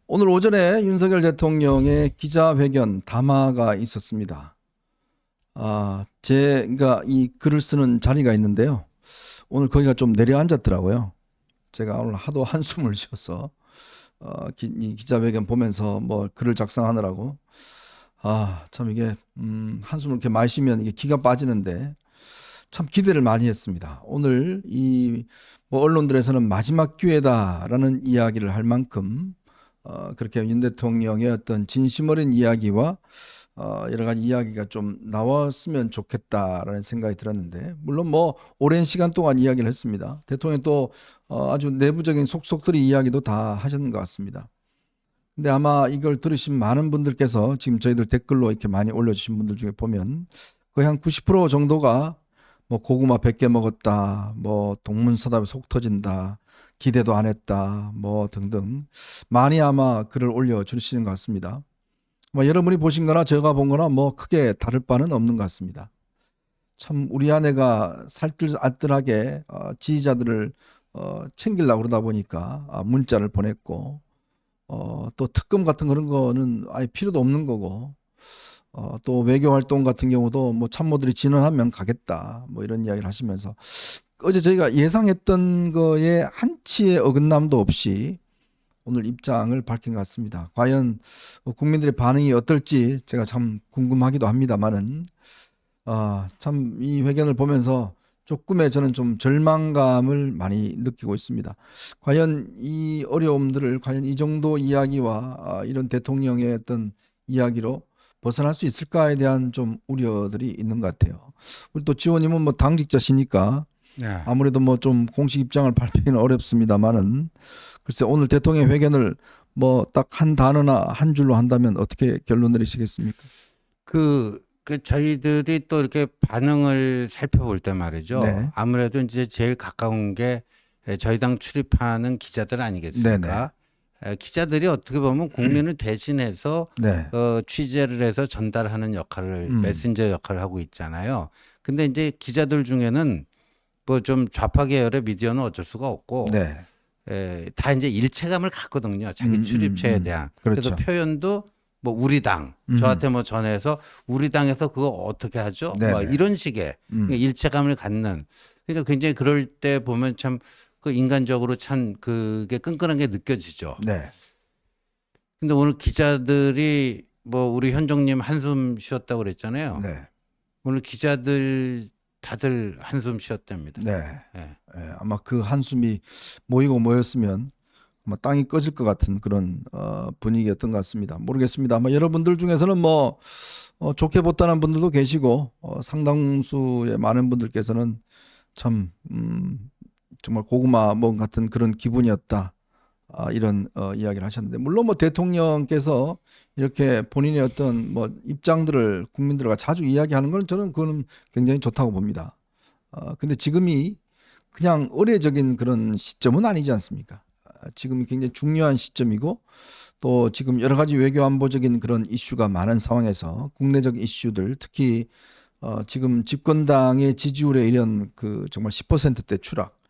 오늘 오전에 윤석열 대통령의 기자회견 담화가 있었습니다. 제가 이 글을 쓰는 자리가 있는데요. 오늘 거기가 좀 내려앉았더라고요. 제가 오늘 하도 한숨을 쉬어서 이 기자회견 보면서 뭐 글을 작성하느라고 참 이게 한숨을 이렇게 많이 쉬면 이게 기가 빠지는데 참 기대를 많이 했습니다. 오늘 이 뭐 언론들에서는 마지막 기회다라는 이야기를 할 만큼 그렇게 윤 대통령의 어떤 진심 어린 이야기와 여러 가지 이야기가 좀 나왔으면 좋겠다라는 생각이 들었는데, 물론 뭐 오랜 시간 동안 이야기를 했습니다. 대통령이 또 아주 내부적인 속속들이 이야기도 다 하셨는 것 같습니다. 근데 아마 이걸 들으신 많은 분들께서 지금 저희들 댓글로 이렇게 많이 올려주신 분들 중에 보면 거의 한 90% 정도가 뭐 고구마 100개 먹었다, 뭐 동문서답에 속 터진다, 기대도 안 했다, 뭐 등등 많이 아마 글을 올려주시는 것 같습니다. 뭐 여러분이 보신 거나 제가 본 거나 뭐 크게 다를 바는 없는 것 같습니다. 참 우리 아내가 살뜰알뜰하게 지지자들을 챙기려고 그러다 보니까 문자를 보냈고, 또 특검 같은 그런 거는 아예 필요도 없는 거고, 또 외교 활동 같은 경우도 뭐 참모들이 진언하면 가겠다, 뭐 이런 이야기를 하시면서 어제 저희가 예상했던 거에 한치의 어긋남도 없이 오늘 입장을 밝힌 것 같습니다. 과연 국민들의 반응이 어떨지 제가 참 궁금하기도 합니다만은 참 이 회견을 보면서 조금의 저는 좀 절망감을 많이 느끼고 있습니다. 과연 이 어려움들을 과연 이 정도 이야기와 이런 대통령의 어떤 이야기로 벗어날 수 있을까에 대한 좀 우려들이 있는 것 같아요. 우리 또 지원님은 뭐 당직자시니까 네. 아무래도 뭐 좀 공식 입장을 발표는 어렵습니다만은, 글쎄 오늘 대통령 회견을 뭐 딱 한 단어나 한 줄로 한다면 어떻게 결론 내리시겠습니까? 그 저희들이 또 이렇게 반응을 살펴볼 때 말이죠. 네, 아무래도 이제 제일 가까운 게 저희 당 출입하는 기자들 네네, 아니겠습니까? 기자들이 어떻게 보면 국민을 대신해서 네, 취재를 해서 전달하는 역할을, 음, 메신저 역할을 하고 있잖아요. 근데 이제 기자들 중에는 뭐 좀 좌파 계열의 미디어는 어쩔 수가 없고, 네, 다 이제 일체감을 갖거든요. 자기 출입처에 대한. 그래서 그렇죠. 표현도 뭐 우리 당 음, 저한테 뭐 전해서 우리 당에서 그거 어떻게 하죠? 뭐 네네, 이런 식의 일체감을 갖는. 그러니까 굉장히 그럴 때 보면 참 그 인간적으로 참 그게 끈끈한 게 느껴지죠. 네, 근데 오늘 기자들이 뭐 우리 현종님 한숨 쉬었다고 그랬잖아요. 네, 오늘 기자들 다들 한숨 쉬었답니다. 네. 예. 아마 그 한숨이 모이고 모였으면 아마 땅이 꺼질 것 같은 그런 분위기였던 것 같습니다. 모르겠습니다. 아마 여러분들 중에서는 뭐 좋게 봤다는 분들도 계시고, 상당수의 많은 분들께서는 참 정말 고구마 먹은 같은 그런 기분이었다, 이런 이야기를 하셨는데, 물론 뭐 대통령께서 이렇게 본인의 어떤 뭐 입장들을 국민들과 자주 이야기하는 건 저는 그거는 굉장히 좋다고 봅니다. 근데 지금이 그냥 의례적인 그런 시점은 아니지 않습니까? 지금이 굉장히 중요한 시점이고, 또 지금 여러 가지 외교 안보적인 그런 이슈가 많은 상황에서 국내적 이슈들, 특히 지금 집권당의 지지율에 이런 그 정말 10%대 추락,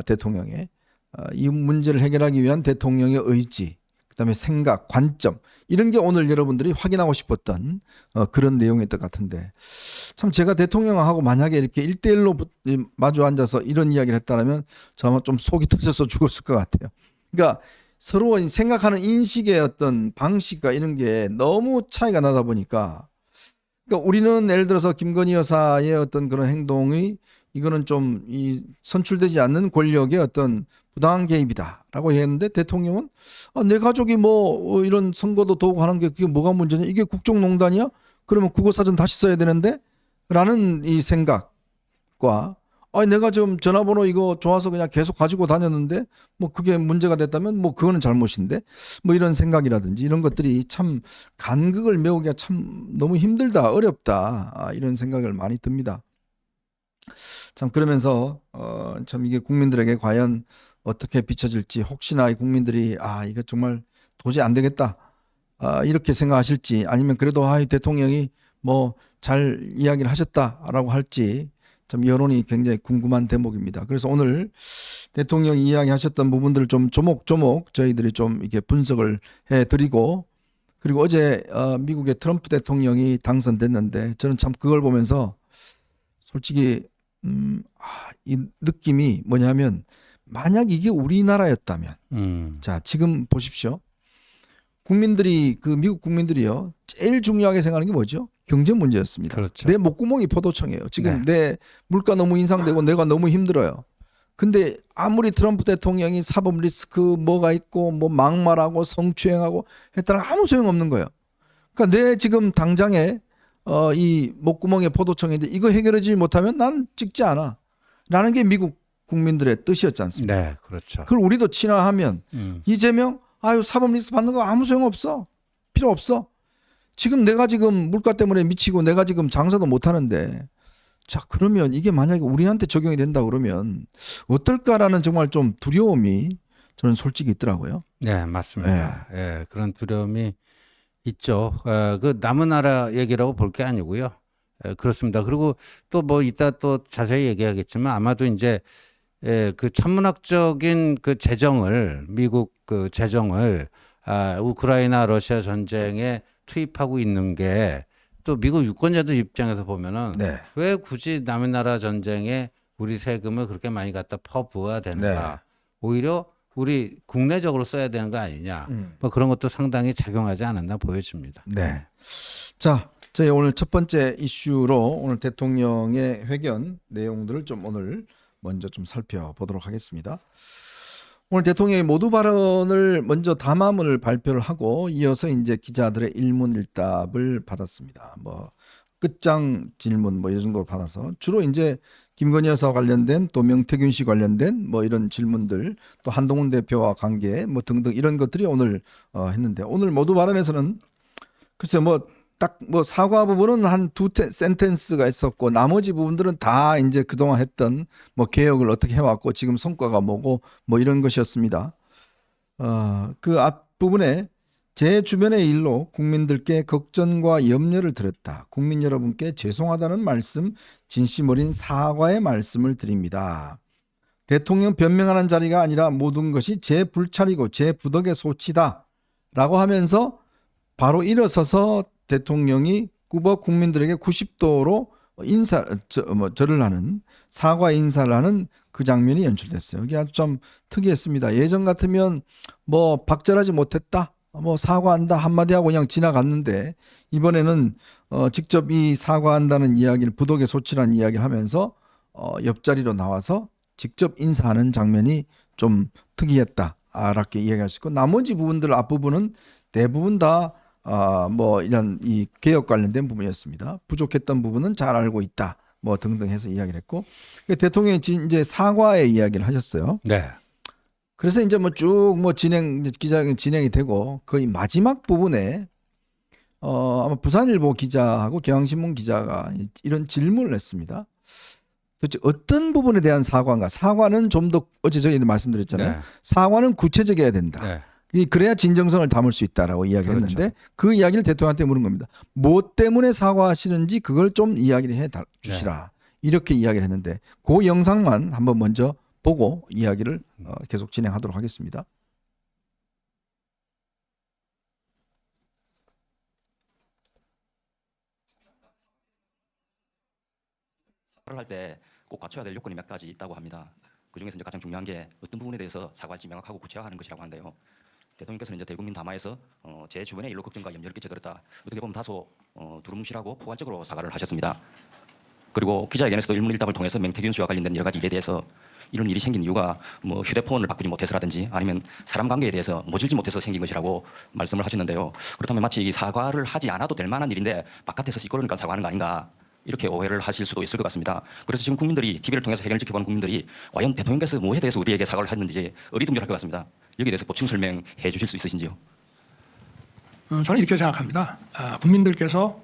대통령의 이 문제를 해결하기 위한 대통령의 의지, 그다음에 생각, 관점, 이런 게 오늘 여러분들이 확인하고 싶었던 그런 내용이었던 것 같은데, 참 제가 대통령하고 만약에 이렇게 1대1로 마주 앉아서 이런 이야기를 했다면 저 아마 좀 속이 터져서 죽었을 것 같아요. 그러니까 서로 생각하는 인식의 어떤 방식과 이런 게 너무 차이가 나다 보니까, 그러니까 우리는 예를 들어서 김건희 여사의 어떤 그런 행동이 이거는 좀 이 선출되지 않는 권력의 어떤 부당한 개입이다라고 했는데, 대통령은 내 가족이 뭐 이런 선거도 도구 하는 게 그게 뭐가 문제냐? 이게 국정농단이야? 그러면 국어사전 다시 써야 되는데? 라는 이 생각과, 내가 지금 전화번호 이거 좋아서 그냥 계속 가지고 다녔는데 뭐 그게 문제가 됐다면 뭐 그거는 잘못인데, 뭐 이런 생각이라든지 이런 것들이 참 간극을 메우기가 참 너무 힘들다, 어렵다, 이런 생각을 많이 듭니다. 참 그러면서 참 이게 국민들에게 과연 어떻게 비춰질지, 혹시나 이 국민들이 이거 정말 도저히 안 되겠다, 이렇게 생각하실지, 아니면 그래도 이 대통령이 뭐 잘 이야기를 하셨다라고 할지, 참 여론이 굉장히 궁금한 대목입니다. 그래서 오늘 대통령이 이야기하셨던 부분들을 좀 조목조목 저희들이 좀 이렇게 분석을 해드리고, 그리고 어제 미국의 트럼프 대통령이 당선됐는데 저는 참 그걸 보면서 솔직히 이 느낌이 뭐냐면, 만약 이게 우리나라였다면, 자 지금 보십시오. 국민들이, 그 미국 국민들이요, 제일 중요하게 생각하는 게 뭐죠? 경제 문제였습니다. 그렇죠. 내 목구멍이 포도청이에요. 지금 네. 내 물가 너무 인상되고 내가 너무 힘들어요. 근데 아무리 트럼프 대통령이 사법 리스크 뭐가 있고 뭐 막말하고 성추행하고 했다는 아무 소용없는 거예요. 그러니까 내 지금 당장에 이 목구멍에 포도청인데 이거 해결하지 못하면 난 찍지 않아 라는 게 미국 국민들의 뜻이었지 않습니까? 네, 그렇죠. 그걸 우리도 친화하면 이재명 아유 사법 리스크 받는 거 아무 소용없어. 필요 없어. 지금 내가 지금 물가 때문에 미치고 내가 지금 장사도 못 하는데, 자 그러면 이게 만약에 우리한테 적용이 된다 그러면 어떨까라는 정말 좀 두려움이 저는 솔직히 있더라고요. 네, 맞습니다. 예, 그런 두려움이 있죠. 그 남은 나라 얘기라고 볼 게 아니고요. 그렇습니다. 그리고 또 뭐 이따 또 자세히 얘기하겠지만 아마도 이제 그 천문학적인 그 재정을, 미국 그 재정을 우크라이나 러시아 전쟁에 투입하고 있는 게 또 미국 유권자들 입장에서 보면은 네. 왜 굳이 남의 나라 전쟁에 우리 세금을 그렇게 많이 갖다 퍼부어야 되는가? 오히려 우리 국내적으로 써야 되는 거 아니냐? 뭐 그런 것도 상당히 작용하지 않았나 보여집니다. 네. 자, 저희 오늘 첫 번째 이슈로 오늘 대통령의 회견 내용들을 좀 오늘 먼저 좀 살펴보도록 하겠습니다. 오늘 대통령이 모두 발언을 먼저 담화문을 발표를 하고 이어서 이제 기자들의 일문일답을 받았습니다. 뭐 끝장 질문 뭐 이 정도로 받아서 주로 이제 김건희 여사와 관련된, 또 명태균 씨 관련된 뭐 이런 질문들, 또 한동훈 대표와 관계 뭐 등등 이런 것들이 오늘 했는데, 오늘 모두 발언에서는 글쎄 뭐 딱 뭐 사과 부분은 한 두 센텐스가 있었고, 나머지 부분들은 다 이제 그동안 했던 뭐 개혁을 어떻게 해왔고 지금 성과가 뭐고 뭐 이런 것이었습니다. 그 앞부분에 제 주변의 일로 국민들께 걱정과 염려를 드렸다. 국민 여러분께 죄송하다는 말씀, 진심 어린 사과의 말씀을 드립니다. 대통령 변명하는 자리가 아니라 모든 것이 제 불찰이고 제 부덕의 소치다 라고 하면서 바로 일어서서 대통령이 꾸버 국민들에게 90도로 절을 하는, 사과 인사를 하는 그 장면이 연출됐어요. 이게 아주 좀 특이했습니다. 예전 같으면 뭐 박절하지 못했다, 뭐 사과한다 한마디 하고 그냥 지나갔는데, 이번에는 직접 이 사과한다는 이야기를, 부덕의 소치라는 이야기를 하면서 옆자리로 나와서 직접 인사하는 장면이 좀 특이했다 이렇게 이야기할 수 있고, 나머지 부분들 앞부분은 대부분 다 뭐 이런 이 개혁 관련된 부분이었습니다. 부족했던 부분은 잘 알고 있다 뭐 등등 해서 이야기를 했고, 대통령이 이제 사과의 이야기를 하셨어요. 네. 그래서 이제 뭐 쭉 뭐 기자회견 진행이 되고, 거의 마지막 부분에 아마 부산일보 기자하고 경향신문 기자가 이런 질문을 했습니다. 도대체 어떤 부분에 대한 사과인가? 사과는 좀 더, 어제 저희도 말씀드렸잖아요. 네. 사과는 구체적이어야 된다. 네. 그래야 진정성을 담을 수 있다라고 이야기를 그렇죠. 했는데, 그 이야기를 대통령한테 물은 겁니다. 뭐 때문에 사과하시는지 그걸 좀 이야기를 해 주시라. 이렇게 이야기를 했는데, 그 영상만 한번 먼저 보고 이야기를 계속 진행하도록 하겠습니다. 사과를 할 때 꼭 갖춰야 될 요건이 몇 가지 있다고 합니다. 그중에서 이제 가장 중요한 게 어떤 부분에 대해서 사과할지 명확하고 구체화하는 것이라고 하는데요. 대통령께서는 이제 대국민 담화에서 제 주변에 일로 걱정과 염려를 끼쳐드렸다, 어떻게 보면 다소 두루뭉실하고 포괄적으로 사과를 하셨습니다. 그리고 기자회견에서도 일문일답을 통해서 명태균 씨와 관련된 여러 가지 일에 대해서 이런 일이 생긴 이유가 뭐 휴대폰을 바꾸지 못해서라든지 아니면 사람 관계에 대해서 모질지 못해서 생긴 것이라고 말씀을 하셨는데요. 그렇다면 마치 이 사과를 하지 않아도 될 만한 일인데 바깥에서 시끄러우니까 사과하는 거 아닌가, 이렇게 오해를 하실 수도 있을 것 같습니다. 그래서 지금 국민들이, TV를 통해서 해결을 지켜보는 국민들이 과연 대통령께서 무엇에 대해서 우리에게 사과를 했는지 어리둥절할 것 같습니다. 여기에 대해서 보충 설명해 주실 수 있으신지요? 저는 이렇게 생각합니다. 국민들께서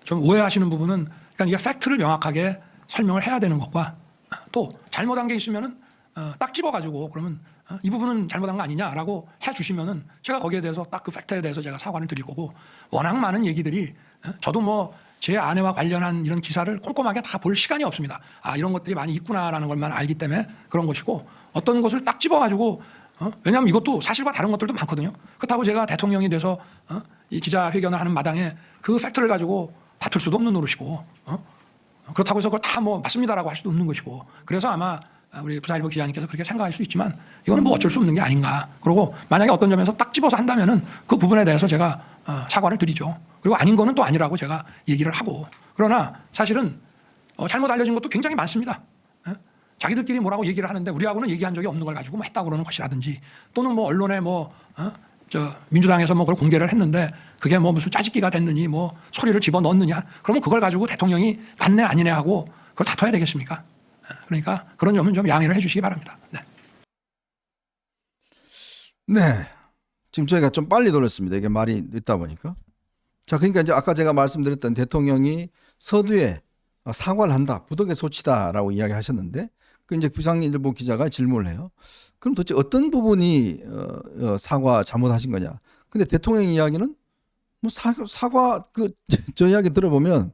좀 오해하시는 부분은, 일단 이게 팩트를 명확하게 설명을 해야 되는 것과, 또 잘못한 게 있으면은 딱 집어가지고 그러면 이 부분은 잘못한 거 아니냐라고 해주시면은 제가 거기에 대해서 딱 그 팩트에 대해서 제가 사과를 드릴 거고, 워낙 많은 얘기들이, 저도 뭐 제 아내와 관련한 이런 기사를 꼼꼼하게 다 볼 시간이 없습니다. 아, 이런 것들이 많이 있구나라는 것만 알기 때문에 그런 것이고, 어떤 것을 딱 집어가지고 왜냐하면 이것도 사실과 다른 것들도 많거든요. 그렇다고 제가 대통령이 돼서 이 기자회견을 하는 마당에 그 팩트를 가지고 다툴 수도 없는 노릇이고, 그렇다고 해서 그걸 다 뭐 맞습니다라고 할 수도 없는 것이고, 그래서 아마 우리 부사일보 기자님께서 그렇게 생각할 수 있지만 이거는 뭐 어쩔 수 없는 게 아닌가. 그리고 만약에 어떤 점에서 딱 집어서 한다면은 그 부분에 대해서 제가 사과를 드리죠. 그리고 아닌 거는 또 아니라고 제가 얘기를 하고. 그러나 사실은 잘못 알려진 것도 굉장히 많습니다. 자기들끼리 뭐라고 얘기를 하는데 우리하고는 얘기한 적이 없는 걸 가지고 뭐 했다고 그러는 것이라든지, 또는 뭐 언론에 민주당에서 뭐 그걸 공개를 했는데 그게 뭐 무슨 짜집기가 됐느니 뭐 소리를 집어 넣었느냐, 그러면 그걸 가지고 대통령이 맞네 아니네 하고 그걸 다퉈야 되겠습니까? 그러니까 그런 점은 좀 양해를 해 주시기 바랍니다. 네. 네. 지금 저희가 좀 빨리 돌렸습니다. 이게 말이 늦다 보니까. 자, 그러니까 이제 아까 제가 말씀드렸던 대통령이 서두에 사과를 한다, 부덕의 소치다라고 이야기하셨는데, 그 이제 부산일보 기자가 질문을 해요. 그럼 도대체 어떤 부분이 사과 잘못하신 거냐? 근데 대통령 이야기는 뭐 사과 저 이야기 들어보면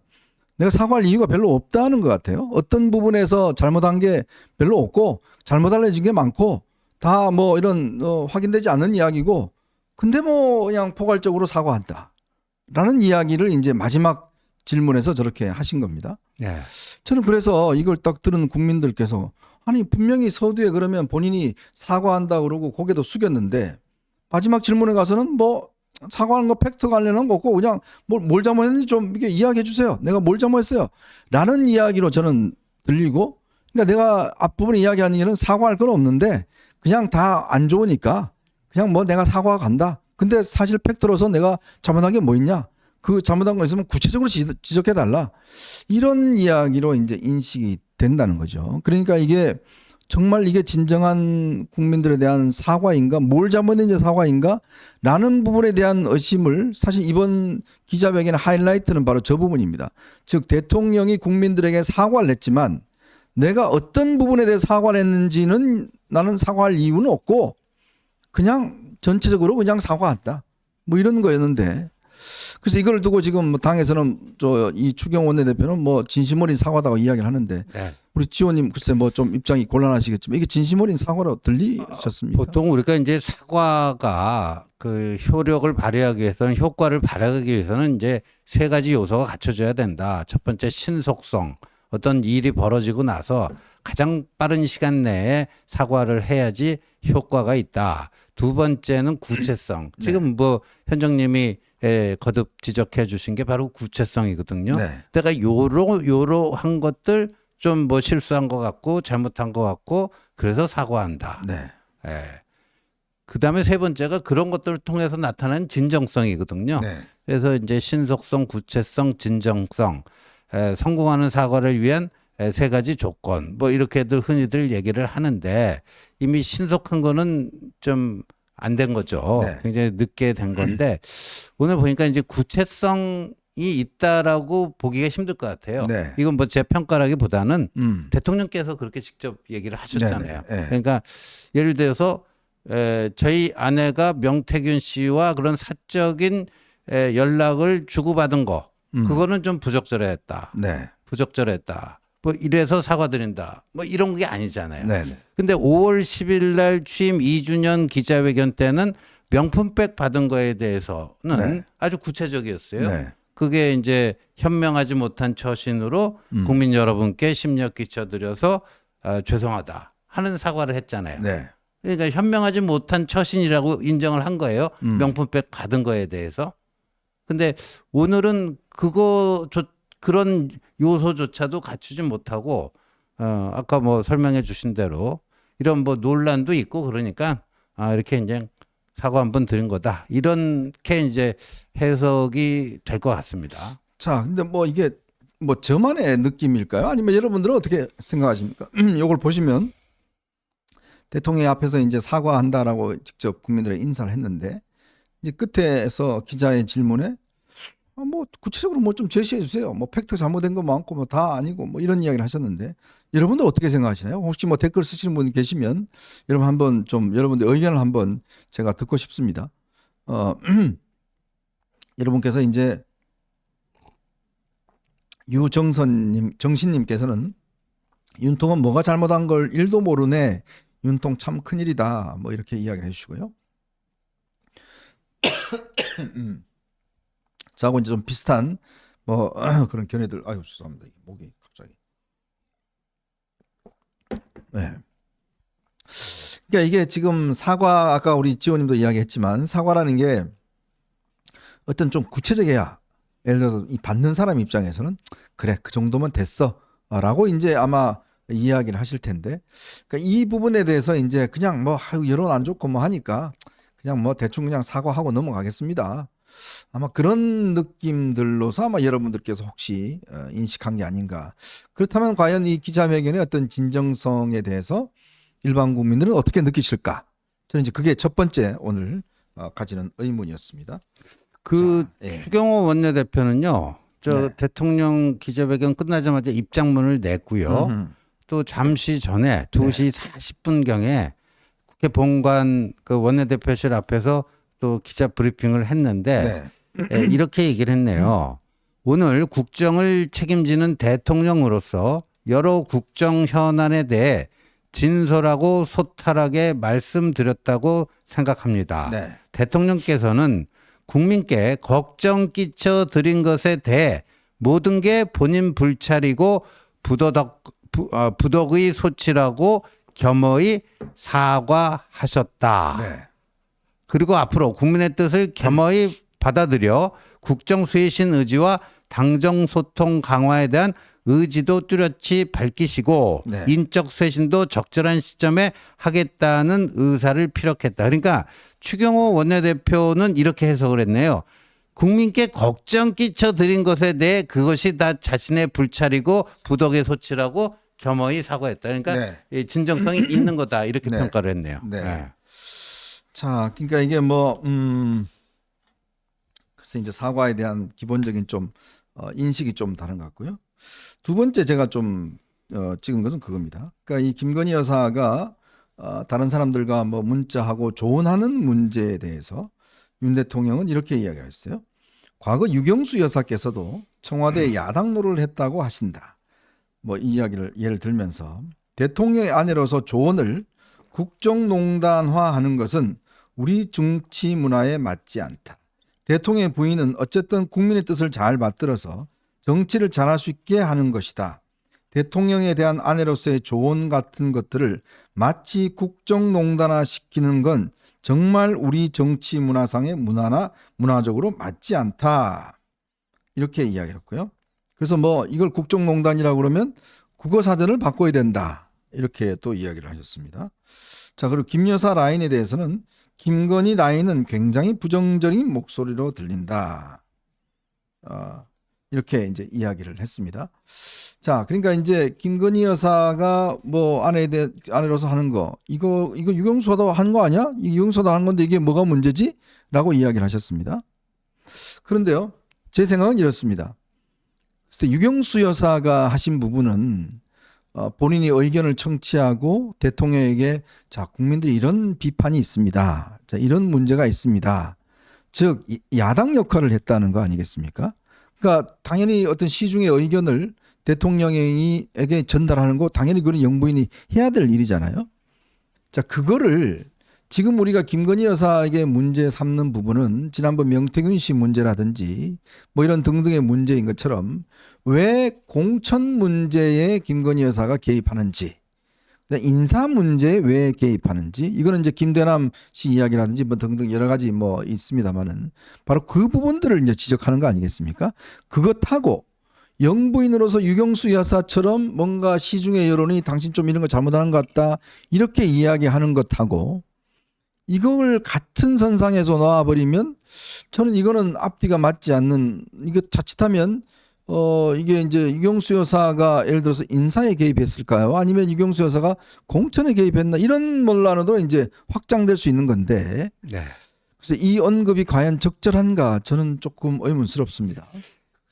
내가 사과할 이유가 별로 없다는 것 같아요. 어떤 부분에서 잘못한 게 별로 없고 잘못 알려진 게 많고 다 뭐 이런 확인되지 않는 이야기고, 근데 뭐 그냥 포괄적으로 사과한다라는 이야기를 이제 마지막 질문에서 저렇게 하신 겁니다. 네. 저는 그래서 이걸 딱 들은 국민들께서, 아니 분명히 서두에 그러면 본인이 사과한다 그러고 고개도 숙였는데 마지막 질문에 가서는 뭐 사과하는 거 팩트 관련한 거 없고 그냥 뭘 잘못했는지 좀 이게 이야기해 주세요. 내가 뭘 잘못했어요. 라는 이야기로 저는 들리고, 그러니까 내가 앞부분에 이야기하는 일은 사과할 건 없는데 그냥 다 안 좋으니까 그냥 뭐 내가 사과 간다. 근데 사실 팩트로서 내가 잘못한 게 뭐 있냐? 그 잘못한 거 있으면 구체적으로 지적해 달라. 이런 이야기로 이제 인식이 된다는 거죠. 그러니까 이게 정말 이게 진정한 국민들에 대한 사과인가, 뭘 잘못했는지 사과인가 라는 부분에 대한 의심을, 사실 이번 기자회견의 하이라이트는 바로 저 부분입니다. 즉 대통령이 국민들에게 사과를 했지만 내가 어떤 부분에 대해 사과를 했는지는 나는 사과할 이유는 없고 그냥 전체적으로 그냥 사과한다, 뭐 이런 거였는데, 그래서 이걸 두고 지금 당에서는 이 추경 원내대표는 뭐 진심 어린 사과다고 이야기를 하는데, 네. 우리 지호님 글쎄 뭐 좀 입장이 곤란하시겠지만 이게 진심 어린 사과로 들리셨습니까? 보통 우리가 이제 사과가 그 효력을 발휘하기 위해서는, 효과를 발휘하기 위해서는 이제 세 가지 요소가 갖춰져야 된다. 첫 번째 신속성. 어떤 일이 벌어지고 나서 가장 빠른 시간 내에 사과를 해야지 효과가 있다. 두 번째는 구체성. 지금 뭐 현정님이 거듭 지적해 주신 게 바로 구체성이거든요. 네. 내가 요러한 것들 좀 뭐 실수한 것 같고 잘못한 것 같고 그래서 사과한다. 네. 예. 그다음에 세 번째가 그런 것들을 통해서 나타나는 진정성이거든요. 네. 그래서 이제 신속성, 구체성, 진정성, 성공하는 사과를 위한 세 가지 조건, 뭐 이렇게들 흔히들 얘기를 하는데 이미 신속한 거는 좀 안 된 거죠. 네. 굉장히 늦게 된 건데 오늘 보니까 이제 구체성이 있다라고 보기가 힘들 것 같아요. 네. 이건 뭐 제 평가라기보다는 대통령께서 그렇게 직접 얘기를 하셨잖아요. 네, 네, 네. 그러니까 예를 들어서 저희 아내가 명태균 씨와 그런 사적인 연락을 주고받은 거, 그거는 좀 부적절했다. 네. 부적절했다. 뭐 이래서 사과드린다. 뭐 이런 게 아니잖아요. 네. 네. 근데 5월 10일 날 취임 2주년 기자회견 때는 명품백 받은 거에 대해서는 네. 아주 구체적이었어요. 네. 그게 이제 현명하지 못한 처신으로 국민 여러분께 심력 끼쳐드려서 죄송하다 하는 사과를 했잖아요. 네. 그러니까 현명하지 못한 처신이라고 인정을 한 거예요. 명품백 받은 거에 대해서. 근데 오늘은 그런 요소조차도 갖추지 못하고 아까 뭐 설명해 주신 대로 이런 뭐 논란도 있고 그러니까 이렇게 이제 사과 한번 드린 거다. 이렇게 이제 해석이 될 것 같습니다. 자, 근데 뭐 이게 뭐 저만의 느낌일까요? 아니면 여러분들은 어떻게 생각하십니까? 이걸 보시면 대통령 앞에서 이제 사과한다라고 직접 국민들에게 인사를 했는데, 이제 끝에서 기자의 질문에 뭐 구체적으로 뭐 좀 제시해 주세요. 뭐 팩트 잘못된 거 많고 뭐 다 아니고 뭐 이런 이야기를 하셨는데, 여러분들 어떻게 생각하시나요? 혹시 뭐 댓글 쓰시는 분 계시면 여러분 한번 좀 여러분들 의견을 한번 제가 듣고 싶습니다. 여러분께서 이제 정신님께서는 윤통은 뭐가 잘못한 걸 1도 모르네. 윤통 참 큰일이다. 뭐 이렇게 이야기를 해주시고요. 저하고 이제 좀 비슷한 뭐 그런 견해들. 아유 죄송합니다. 목이 갑자기. 네. 그러니까 이게 지금 사과 아까 우리 지호님도 이야기했지만 사과라는 게 어떤 좀 구체적이야. 예를 들어서 이 받는 사람 입장에서는 그래 그 정도면 됐어라고 이제 아마 이야기를 하실 텐데, 그러니까 이 부분에 대해서 이제 그냥 뭐 여론 안 좋고 뭐 하니까 그냥 뭐 대충 그냥 사과하고 넘어가겠습니다. 아마 그런 느낌들로서 아마 여러분들께서 혹시 인식한 게 아닌가. 그렇다면 과연 이 기자회견의 어떤 진정성에 대해서 일반 국민들은 어떻게 느끼실까? 저는 이제 그게 첫 번째 오늘 가지는 의문이었습니다. 그 자, 예. 추경호 원내대표는요. 저 네. 대통령 기자회견 끝나자마자 입장문을 냈고요. 음흠. 또 잠시 전에 2시 40분경에 국회 본관 그 원내대표실 앞에서 또 기자 브리핑을 했는데 네. 이렇게 얘기를 했네요. 오늘 국정을 책임지는 대통령으로서 여러 국정 현안에 대해 진솔하고 소탈하게 말씀드렸다고 생각합니다. 네. 대통령께서는 국민께 걱정 끼쳐 드린 것에 대해 모든 게 본인 불찰이고 부덕의 소치라고 겸허히 사과하셨다. 네. 그리고 앞으로 국민의 뜻을 겸허히 받아들여 국정 쇄신 의지와 당정 소통 강화에 대한 의지도 뚜렷이 밝히시고 네. 인적 쇄신도 적절한 시점에 하겠다는 의사를 피력했다. 그러니까 추경호 원내대표는 이렇게 해석을 했네요. 국민께 걱정 끼쳐 드린 것에 대해 그것이 다 자신의 불찰이고 부덕의 소치라고 겸허히 사과했다. 그러니까 네. 이 진정성이 있는 거다. 이렇게 네. 평가를 했네요. 네. 자, 그러니까 이게 뭐 글쎄 이제 사과에 대한 기본적인 좀 인식이 좀 다른 것 같고요. 두 번째 제가 좀 찍은 것은 그겁니다. 그러니까 이 김건희 여사가 다른 사람들과 뭐 문자하고 조언하는 문제에 대해서 윤 대통령은 이렇게 이야기를 했어요. 과거 유경수 여사께서도 청와대 야당노를 했다고 하신다. 뭐 이 이야기를 예를 들면서 대통령의 아내로서 조언을 국정농단화하는 것은 우리 정치 문화에 맞지 않다. 대통령의 부인은 어쨌든 국민의 뜻을 잘 받들어서 정치를 잘할 수 있게 하는 것이다. 대통령에 대한 아내로서의 조언 같은 것들을 마치 국정농단화 시키는 건 정말 우리 정치 문화상의 문화적으로 맞지 않다. 이렇게 이야기를 했고요. 그래서 뭐 이걸 국정농단이라고 그러면 국어사전을 바꿔야 된다. 이렇게 또 이야기를 하셨습니다. 자, 그리고 김 여사 라인에 대해서는 김건희 라인은 굉장히 부정적인 목소리로 들린다. 이렇게 이제 이야기를 했습니다. 자, 그러니까 이제 김건희 여사가 뭐 아내로서 하는 거 이거 유경수도 한 거 아니야? 유경수도 한 건데 이게 뭐가 문제지? 라고 이야기를 하셨습니다. 그런데요, 제 생각은 이렇습니다. 글쎄, 유경수 여사가 하신 부분은 본인이 의견을 청취하고 대통령에게 자, 국민들이 이런 비판이 있습니다. 자, 이런 문제가 있습니다. 즉 야당 역할을 했다는 거 아니겠습니까? 그러니까 당연히 어떤 시중의 의견을 대통령에게 전달하는 거 당연히 그건 영부인이 해야 될 일이잖아요. 자, 그거를 지금 우리가 김건희 여사에게 문제 삼는 부분은 지난번 명태균 씨 문제라든지 뭐 이런 등등의 문제인 것처럼 왜 공천 문제에 김건희 여사가 개입하는지, 인사 문제에 왜 개입하는지, 이거는 이제 김대남 씨 이야기라든지 뭐 등등 여러 가지 뭐 있습니다만은 바로 그 부분들을 이제 지적하는 거 아니겠습니까? 그것하고 영부인으로서 유경수 여사처럼 뭔가 시중의 여론이 당신 좀 이런 거 잘못하는 것 같다 이렇게 이야기하는 것하고 이걸 같은 선상에서 놔버리면 저는 이거는 앞뒤가 맞지 않는, 이거 자칫하면 이게 이제 유경수 여사가 예를 들어서 인사에 개입했을까요? 아니면 유경수 여사가 공천에 개입했나? 이런 논란으로 이제 확장될 수 있는 건데. 네. 그래서 이 언급이 과연 적절한가? 저는 조금 의문스럽습니다.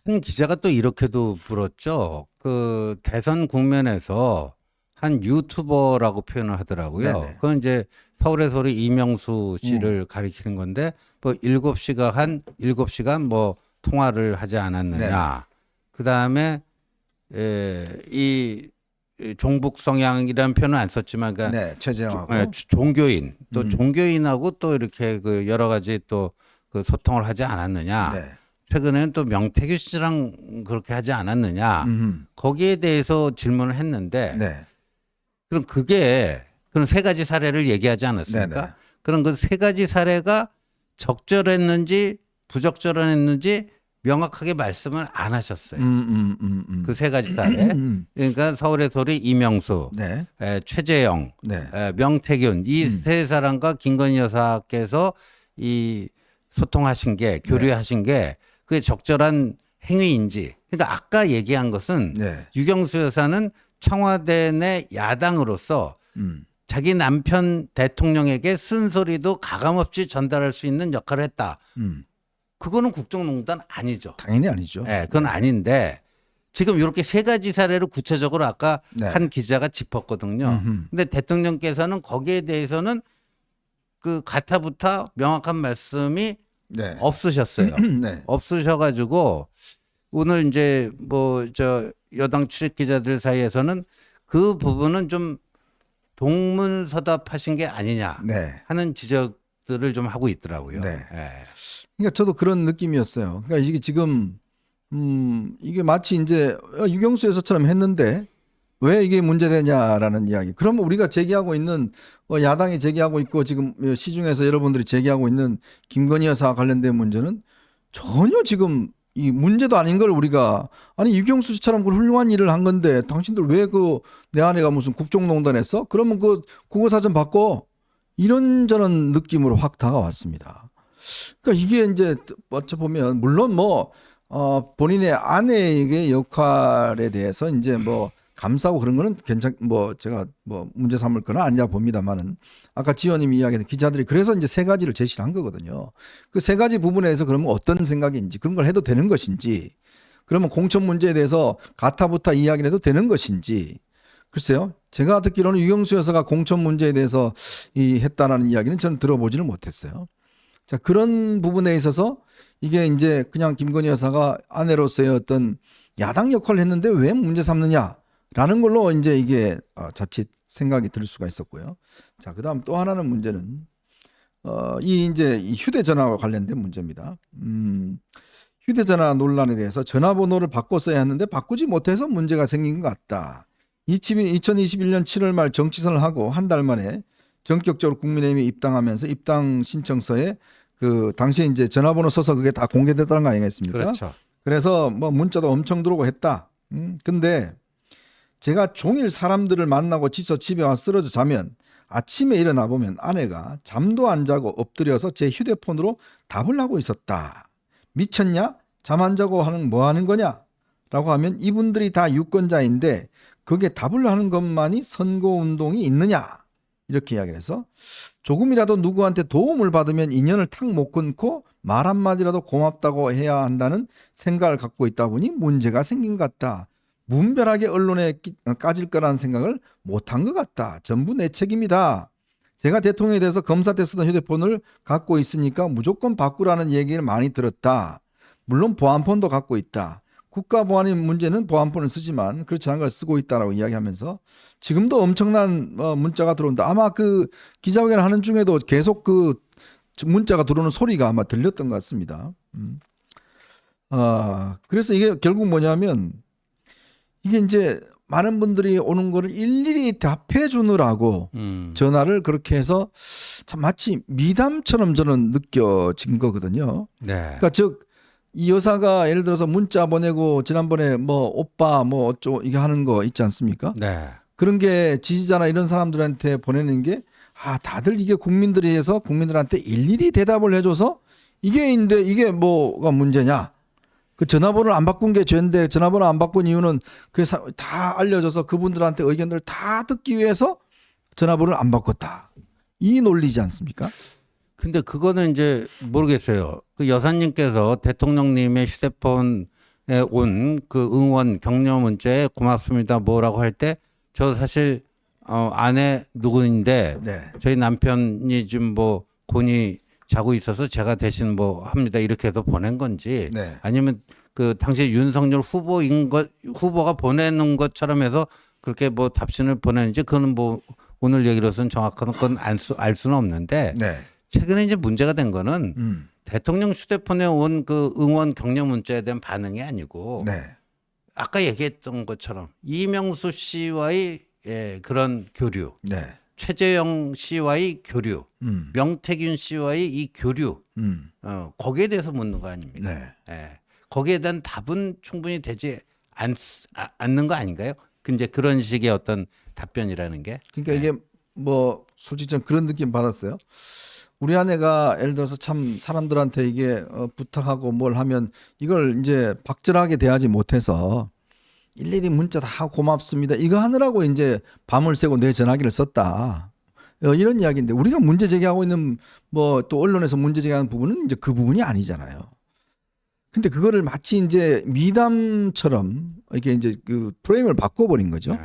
한 기자가 또 이렇게도 물었죠. 그 대선 국면에서 한 유튜버라고 표현을 하더라고요. 네네. 그건 이제 서울에서 우리 이명수 씨를 가리키는 건데 뭐 7시간 뭐 통화를 하지 않았느냐. 그다음에 이 종북 성향이라는 표현은 안 썼지만 그러니까 네, 최재형하고. 종교인 또 종교인하고 또 이렇게 그 여러 가지 또 그 소통을 하지 않았느냐. 네. 최근에는 또 명태규 씨랑 그렇게 하지 않았느냐. 거기에 대해서 질문을 했는데 네. 그럼 그런 세 가지 사례를 얘기하지 않았습니까? 네네. 그럼 그 세 가지 사례가 적절했는지 부적절했는지 명확하게 말씀을 안 하셨어요. 그 세 가지 사례. 그러니까 서울의 소리 이명수, 네. 최재형, 네. 명태균 이 세 사람과 김건희 여사께서 이 소통하신 게 교류하신 게 그게 적절한 행위인지. 그러니까 아까 얘기한 것은 네. 유경수 여사는 청와대 내 야당으로서 자기 남편 대통령에게 쓴소리도 가감없이 전달할 수 있는 역할을 했다. 그거는 국정농단 아니죠. 당연히 아니죠. 네, 그건 아닌데 지금 이렇게 세 가지 사례를 구체적으로 아까 네. 한 기자가 짚었거든요. 근데 대통령께서는 거기에 대해서는 그 가타부타 명확한 말씀이 네. 없으셨어요. 네. 없으셔가지고 오늘 이제 뭐 저 여당 출입 기자들 사이에서는 그 부분은 좀 동문서답하신 게 아니냐 네. 하는 지적들을 좀 하고 있더라고요. 네. 예. 그러니까 저도 그런 느낌이었어요. 그러니까 이게 지금 이게 마치 이제 유경수 여사처럼 했는데 왜 이게 문제되냐라는 이야기. 그러면 우리가 제기하고 있는 야당이 제기하고 있고 지금 시중에서 여러분들이 제기하고 있는 김건희 여사와 관련된 문제는 전혀 지금 이 문제도 아닌 걸 우리가 아니 유경수 씨처럼 그 훌륭한 일을 한 건데 당신들 왜 그 내 아내가 무슨 국정농단 했어? 그러면 그 국어사전 바꿔 이런저런 느낌으로 확 다가왔습니다. 그러니까 이게 이제 어찌 보면 물론 뭐 본인의 아내에게 역할에 대해서 이제 뭐 감사하고 그런 거는 뭐 제가 뭐 문제 삼을 건 아니라 봅니다만은 아까 지원님이 이야기한 기자들이 그래서 이제 세 가지를 제시를 한 거거든요. 그 세 가지 부분에서 그러면 어떤 생각인지 그런 걸 해도 되는 것인지 그러면 공천 문제에 대해서 가타부타 이야기를 해도 되는 것인지 글쎄요. 제가 듣기로는 유경수 여사가 공천 문제에 대해서 했다라는 이야기는 저는 들어보지는 못했어요. 자, 그런 부분에 있어서 이게 이제 그냥 김건희 여사가 아내로서의 어떤 야당 역할을 했는데 왜 문제 삼느냐라는 걸로 이제 이게 자칫 생각이 들 수가 있었고요. 자, 그다음 또 하나는 문제는 이 휴대전화와 관련된 문제입니다. 휴대전화 논란에 대해서 전화번호를 바꿨어야 했는데 바꾸지 못해서 문제가 생긴 것 같다. 2021년 7월 말 정치선을 하고 한 달 만에 전격적으로 국민의힘에 입당하면서 입당 신청서에 그 당시에 이제 전화번호 써서 그게 다 공개됐다는 거 아니겠습니까? 그렇죠. 그래서 뭐 문자도 엄청 들어오고 했다. 근데 제가 종일 사람들을 만나고 지쳐 집에 와 쓰러져 자면 아침에 일어나 보면 아내가 잠도 안 자고 엎드려서 제 휴대폰으로 답을 하고 있었다. 미쳤냐? 잠 안 자고 뭐 하는 거냐? 라고 하면 이분들이 다 유권자인데 그게 답을 하는 것만이 선거운동이 있느냐? 이렇게 이야기를 해서 조금이라도 누구한테 도움을 받으면 인연을 탁 못 끊고 말 한마디라도 고맙다고 해야 한다는 생각을 갖고 있다 보니 문제가 생긴 것 같다. 무분별하게 언론에 까질 거라는 생각을 못한 것 같다. 전부 내 책임이다. 제가 대통령에 대해서 검사 때 쓰던 휴대폰을 갖고 있으니까 무조건 바꾸라는 얘기를 많이 들었다. 물론 보안폰도 갖고 있다. 국가 보안의 문제는 보안폰을 쓰지만 그렇지 않은 걸 쓰고 있다라고 이야기하면서 지금도 엄청난 문자가 들어온다. 아마 그 기자회견을 하는 중에도 계속 그 문자가 들어오는 소리가 아마 들렸던 것 같습니다. 그래서 이게 결국 뭐냐면 이게 이제 많은 분들이 오는 거를 일일이 답해 주느라고 전화를 그렇게 해서 참 마치 미담처럼 저는 느껴진 거거든요. 네. 그러니까 즉 이 여사가 예를 들어서 문자 보내고 지난번에 뭐 오빠 뭐 어쩌고 이게 하는 거 있지 않습니까? 네. 그런 게 지지자나 이런 사람들한테 보내는 게 다들 이게 국민들에 의해서 국민들한테 일일이 대답을 해줘서 이게 뭐가 문제냐? 그 전화번호를 안 바꾼 게 죄인데 전화번호 안 바꾼 이유는 그게 다 알려져서 그분들한테 의견들을 다 듣기 위해서 전화번호를 안 바꿨다. 이 논리지 않습니까? 근데 그거는 이제 모르겠어요. 그 여사님께서 대통령님의 휴대폰에 온 그 응원 격려 문자에 고맙습니다 뭐라고 할 때 저 사실 아내 누구인데 네. 저희 남편이 좀 뭐 곤이 자고 있어서 제가 대신 뭐 합니다 이렇게 해서 보낸 건지 네. 아니면 그 당시 윤석열 후보가 보내는 것처럼 해서 그렇게 뭐 답신을 보내는지 그거는 뭐 오늘 얘기로서는 정확한 건 알 수는 없는데 네. 최근에 이제 문제가 된 거는 대통령 휴대폰에 온 그 응원 격려 문자에 대한 반응이 아니고 네. 아까 얘기했던 것처럼 이명수 씨와의 그런 교류, 네. 최재형 씨와의 교류, 명태균 씨와의 이 교류, 거기에 대해서 묻는 거 아닙니까? 네. 예. 거기에 대한 답은 충분히 되지 않는 거 아닌가요? 이제 그런 식의 어떤 답변이라는 게. 그러니까 이게 뭐 솔직히 좀 그런 느낌 받았어요. 우리 아내가 예를 들어서 참 사람들한테 이게 부탁하고 뭘 하면 이걸 이제 박절하게 대하지 못해서 일일이 문자 다 고맙습니다. 이거 하느라고 이제 밤을 새고 내 전화기를 썼다. 이런 이야기인데 우리가 문제 제기하고 있는 뭐 또 언론에서 문제 제기하는 부분은 이제 그 부분이 아니잖아요. 근데 그거를 마치 이제 미담처럼 이렇게 이제 그 프레임을 바꿔버린 거죠.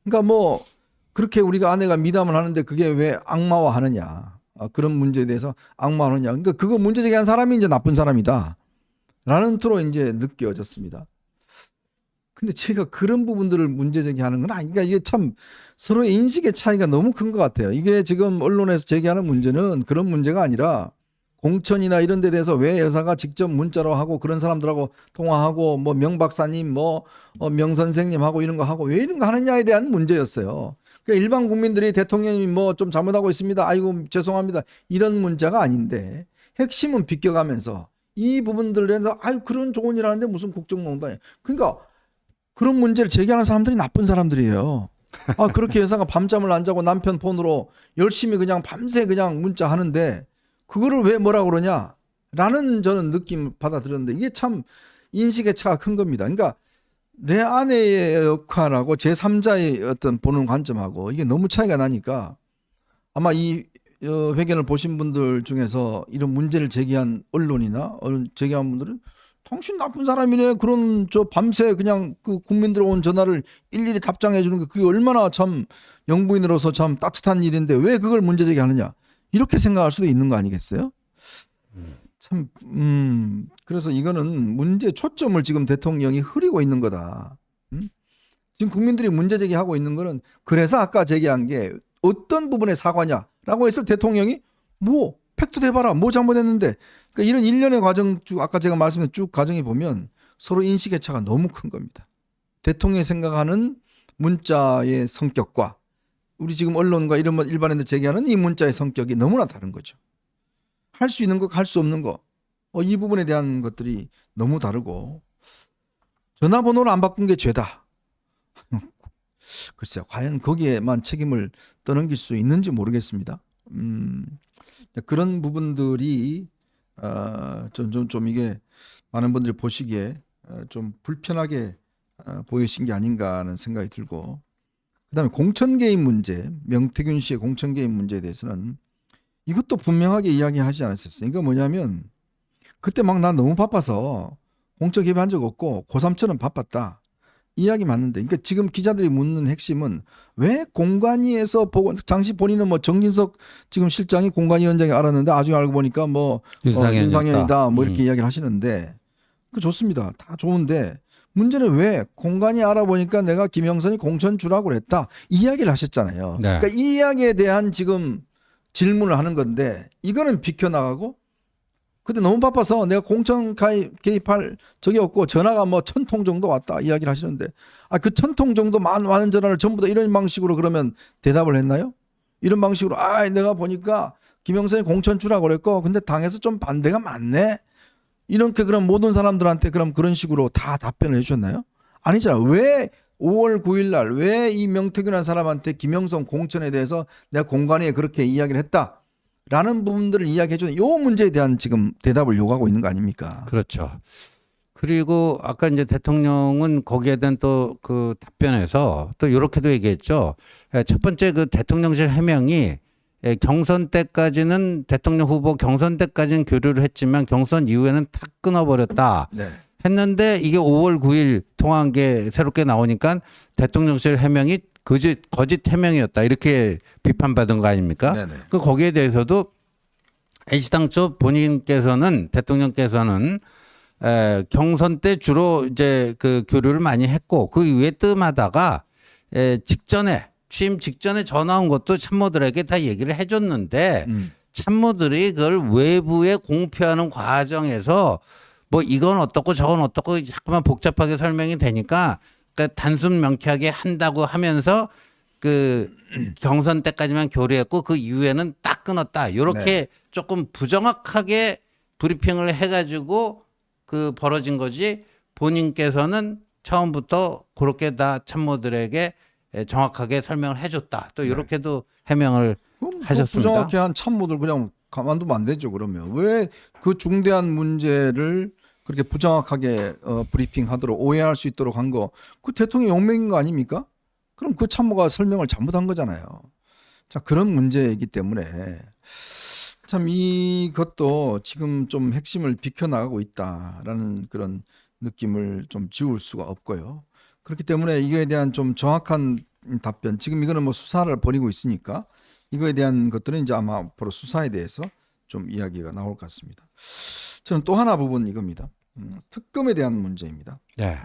그러니까 뭐 그렇게 우리가 아내가 미담을 하는데 그게 왜 악마화하느냐. 그런 문제에 대해서 악마화하느냐. 그러니까 그거 문제 제기한 사람이 이제 나쁜 사람이다. 라는 투로 이제 느껴졌습니다. 근데 제가 그런 부분들을 문제 제기하는 건 아니니까 이게 참 서로의 인식의 차이가 너무 큰 것 같아요. 이게 지금 언론에서 제기하는 문제는 그런 문제가 아니라 공천이나 이런 데 대해서 왜 여사가 직접 문자로 하고 그런 사람들하고 통화하고 뭐 명 박사님 뭐 명 선생님하고 이런 거 하고 왜 이런 거 하느냐에 대한 문제였어요. 그러니까 일반 국민들이 대통령이 뭐 좀 잘못하고 있습니다. 아이고 죄송합니다. 이런 문자가 아닌데 핵심은 비껴가면서 이 부분들에 대해서 아유 그런 좋은 일 하는데 무슨 국정농단이야. 그러니까 그런 문제를 제기하는 사람들이 나쁜 사람들이에요. 아 그렇게 여사가 밤잠을 안 자고 남편 폰으로 열심히 그냥 밤새 그냥 문자 하는데 그거를 왜 뭐라 그러냐? 라는 저는 느낌 받아들였는데 이게 참 인식의 차가 큰 겁니다. 그러니까 내 아내의 역할하고 제3자의 어떤 보는 관점하고 이게 너무 차이가 나니까 아마 이 회견을 보신 분들 중에서 이런 문제를 제기한 언론이나 제기한 분들은 당신 나쁜 사람이네. 그런 저 밤새 그냥 그 국민들 온 전화를 일일이 답장해 주는 게 그게 얼마나 참 영부인으로서 참 따뜻한 일인데 왜 그걸 문제 제기하느냐. 이렇게 생각할 수도 있는 거 아니겠어요? 참, 그래서 이거는 문제 초점을 지금 대통령이 흐리고 있는 거다. 지금 국민들이 문제 제기하고 있는 거는 그래서 아까 제기한 게 어떤 부분의 사과냐라고 해서 대통령이 뭐 팩트 대봐라 뭐 잘못했는데 그러니까 이런 일련의 과정 쭉 아까 제가 말씀드린 쭉 과정이 보면 서로 인식의 차가 너무 큰 겁니다. 대통령이 생각하는 문자의 성격과 우리 지금 언론과 이런 일반인들 제기하는 이 문자의 성격이 너무나 다른 거죠. 할 수 있는 거, 할 수 없는 거. 이 부분에 대한 것들이 너무 다르고 전화번호를 안 바꾼 게 죄다. 글쎄요. 과연 거기에만 책임을 떠넘길 수 있는지 모르겠습니다. 그런 부분들이 좀 이게 많은 분들이 보시기에 좀 불편하게 보이신 게 아닌가 하는 생각이 들고 그다음에 공천 개입 문제, 명태균 씨의 공천 개입 문제에 대해서는 이것도 분명하게 이야기하지 않았었어요. 이거 뭐냐면 그때 막 난 너무 바빠서 공천 개입한 적 없고 고3처럼 바빴다. 이야기 맞는데 그러니까 지금 기자들이 묻는 핵심은 왜 공관위에서 보고 당시 본인은 뭐 정진석 지금 실장이 공관위원장이 알았는데 나중에 알고 보니까 뭐 윤상현이다 뭐 이렇게 이야기를 하시는데 그 좋습니다. 다 좋은데 문제는 왜 공관위 알아보니까 내가 김영선이 공천 주라고 그랬다. 이 이야기를 하셨잖아요. 네. 그러니까 이 이야기에 대한 지금 질문을 하는 건데 이거는 비켜나가고 그때 너무 바빠서 내가 공천 개입할 적이 없고 전화가 뭐 1000통 정도 왔다 이야기를 하시는데 그 1000통 정도 많은 전화를 전부 다 이런 방식으로 그러면 대답을 했나요? 이런 방식으로 내가 보니까 김영선이 공천 주라고 그랬고 근데 당에서 좀 반대가 많네. 이렇게 그럼 모든 사람들한테 그럼 그런 식으로 다 답변을 해주셨나요? 아니잖아요. 왜 5월 9일 날 왜 이 명태균이라는 사람한테 김영선 공천에 대해서 내가 공관위에 그렇게 이야기를 했다라는 부분들을 이야기해 주는 이 문제에 대한 지금 대답을 요구하고 있는 거 아닙니까? 그렇죠. 그리고 아까 이제 대통령은 거기에 대한 또 그 답변에서 또 이렇게도 얘기했죠. 첫 번째 그 대통령실 해명이 경선 때까지는 대통령 후보 경선 때까지는 교류를 했지만 경선 이후에는 탁 끊어버렸다. 네. 했는데 이게 5월 9일 통화한 게 새롭게 나오니까 대통령실 해명이 거짓 해명이었다. 이렇게 비판받은 거 아닙니까? 네네. 그 거기에 대해서도 애시당초 본인께서는 대통령께서는 경선 때 주로 이제 그 교류를 많이 했고 그 이후에 뜸하다가 직전에 취임 직전에 전화 온 것도 참모들에게 다 얘기를 해줬는데 참모들이 그걸 외부에 공표하는 과정에서 뭐 이건 어떻고 저건 어떻고 자꾸만 복잡하게 설명이 되니까 그러니까 단순 명쾌하게 한다고 하면서 그 경선 때까지만 교류했고 그 이후에는 딱 끊었다. 이렇게 네. 조금 부정확하게 브리핑을 해가지고 그 벌어진 거지 본인께서는 처음부터 그렇게 다 참모들에게 정확하게 설명을 해줬다. 또 이렇게도 해명을 그럼 그 하셨습니다. 부정확게 한 참모들 그냥 가만두면 안 되죠. 그러면 왜 그 중대한 문제를 그렇게 부정확하게 브리핑하도록 오해할 수 있도록 한 거 그 대통령 용맹인 거 아닙니까? 그럼 그 참모가 설명을 잘못한 거잖아요. 자, 그런 문제이기 때문에 참 이것도 지금 좀 핵심을 비켜나가고 있다라는 그런 느낌을 좀 지울 수가 없고요. 그렇기 때문에 이거에 대한 좀 정확한 답변, 지금 이거는 뭐 수사를 벌이고 있으니까 이거에 대한 것들은 이제 아마 앞으로 수사에 대해서 좀 이야기가 나올 것 같습니다. 저는 또 하나 부분 이겁니다. 특검에 대한 문제입니다. 네.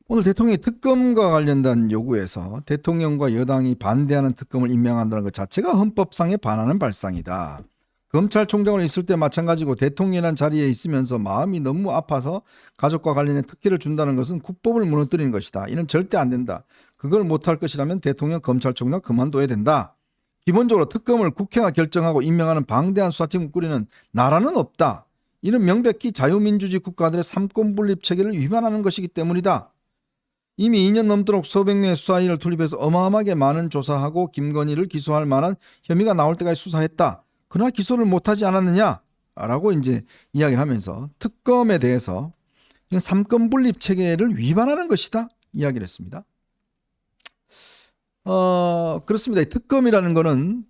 오늘 대통령이 특검과 관련된 요구에서 대통령과 여당이 반대하는 특검을 임명한다는 것 자체가 헌법상에 반하는 발상이다. 검찰총장으로 있을 때 마찬가지고 대통령이라는 자리에 있으면서 마음이 너무 아파서 가족과 관련해 특혜를 준다는 것은 국법을 무너뜨리는 것이다. 이는 절대 안 된다. 그걸 못할 것이라면 대통령, 검찰총장 그만둬야 된다. 기본적으로 특검을 국회가 결정하고 임명하는 방대한 수사팀을 꾸리는 나라는 없다. 이는 명백히 자유민주주의 국가들의 삼권분립 체계를 위반하는 것이기 때문이다. 이미 2년 넘도록 수백 명의 수사인을 투입해서 어마어마하게 많은 조사하고 김건희를 기소할 만한 혐의가 나올 때까지 수사했다. 그러나 기소를 못하지 않았느냐라고 이제 이야기를 하면서 특검에 대해서 삼권분립 체계를 위반하는 것이다 이야기를 했습니다. 그렇습니다. 이 특검이라는 거는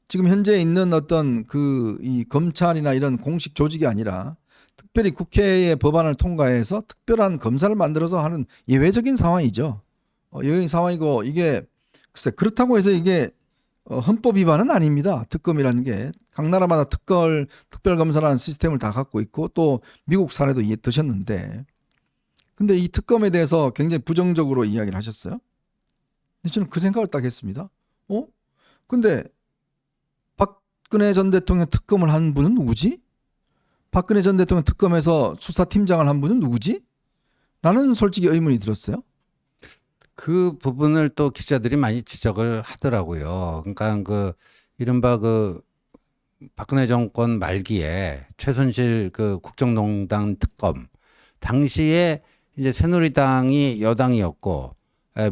지금 현재 있는 어떤 이 검찰이나 이런 공식 조직이 아니라 특별히 국회의 법안을 통과해서 특별한 검사를 만들어서 하는 예외적인 상황이죠. 예외적인 상황이고 이게 글쎄 그렇다고 해서 이게 헌법 위반은 아닙니다. 특검이라는 게 각 나라마다 특별검사라는 시스템을 다 갖고 있고 또 미국 사례도 드셨는데 근데 이 특검에 대해서 굉장히 부정적으로 이야기를 하셨어요. 저는 그 생각을 딱 했습니다. 근데 박근혜 전 대통령 특검을 한 분은 누구지? 박근혜 전 대통령 특검에서 수사팀장을 한 분은 누구지? 라는 솔직히 의문이 들었어요. 그 부분을 또 기자들이 많이 지적을 하더라고요. 그러니까 그 이른바 그 박근혜 정권 말기에 최순실 그 국정농단 특검 당시에 이제 새누리당이 여당이었고